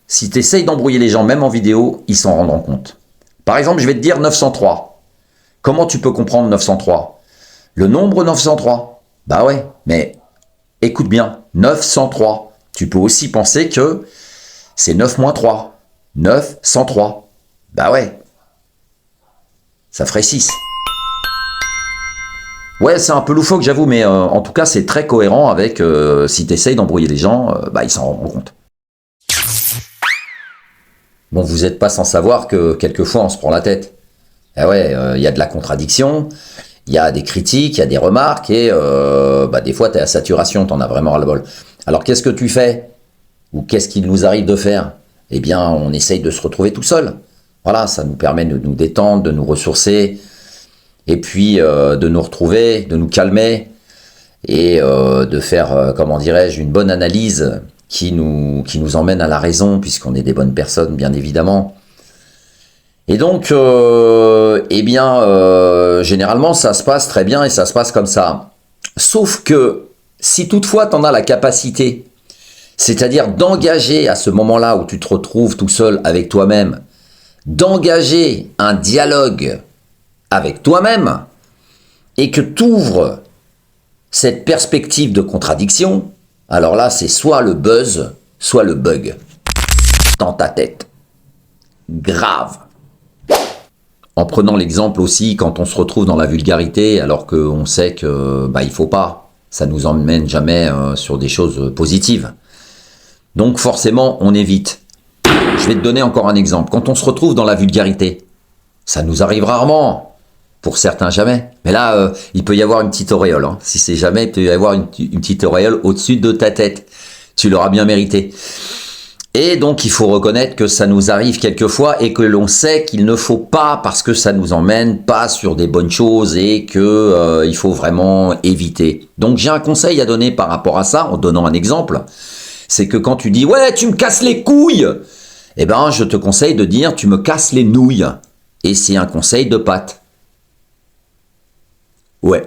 si tu essayes d'embrouiller les gens, même en vidéo, ils s'en rendront compte. Par exemple, je vais te dire 903. Comment tu peux comprendre 903? Le nombre 903. Bah ouais, mais écoute bien, 903. Tu peux aussi penser que c'est 9 moins 3. 903. Bah ouais, ça ferait 6. Ouais, c'est un peu loufoque, j'avoue, mais en tout cas, c'est très cohérent avec si tu essayes d'embrouiller les gens, bah ils s'en rendront compte. Bon, vous n'êtes pas sans savoir que quelquefois, on se prend la tête. Eh ouais, il y a de la contradiction, il y a des critiques, il y a des remarques, et bah, des fois, tu es à saturation, tu en as vraiment ras-le-bol. Alors, qu'est-ce que tu fais? Ou qu'est-ce qu'il nous arrive de faire? Eh bien, on essaye de se retrouver tout seul. Voilà, ça nous permet de nous détendre, de nous ressourcer, et puis de nous retrouver, de nous calmer, et de faire, comment dirais-je, une bonne analyse qui nous emmène à la raison, puisqu'on est des bonnes personnes, bien évidemment. Et donc, eh bien, généralement, ça se passe très bien et ça se passe comme ça. Sauf que, si toutefois tu en as la capacité, c'est-à-dire d'engager à ce moment-là où tu te retrouves tout seul avec toi-même, d'engager un dialogue avec toi-même, et que tu ouvres cette perspective de contradiction, alors là, c'est soit le buzz, soit le bug dans ta tête. Grave. En prenant l'exemple aussi, quand on se retrouve dans la vulgarité, alors qu'on sait que bah, il faut pas, ça nous emmène jamais sur des choses positives. Donc forcément, on évite. Je vais te donner encore un exemple. Quand on se retrouve dans la vulgarité, ça nous arrive rarement, pour certains jamais. Mais là, il peut y avoir une petite auréole. Hein. Si c'est jamais, il peut y avoir une petite auréole au-dessus de ta tête. Tu l'auras bien mérité. Et donc, il faut reconnaître que ça nous arrive quelquefois et que l'on sait qu'il ne faut pas parce que ça nous emmène pas sur des bonnes choses et que il faut vraiment éviter. Donc, j'ai un conseil à donner par rapport à ça, en donnant un exemple. C'est que quand tu dis « Ouais, tu me casses les couilles !» Eh ben, je te conseille de dire « Tu me casses les nouilles !» Et c'est un conseil de Pat. Ouais.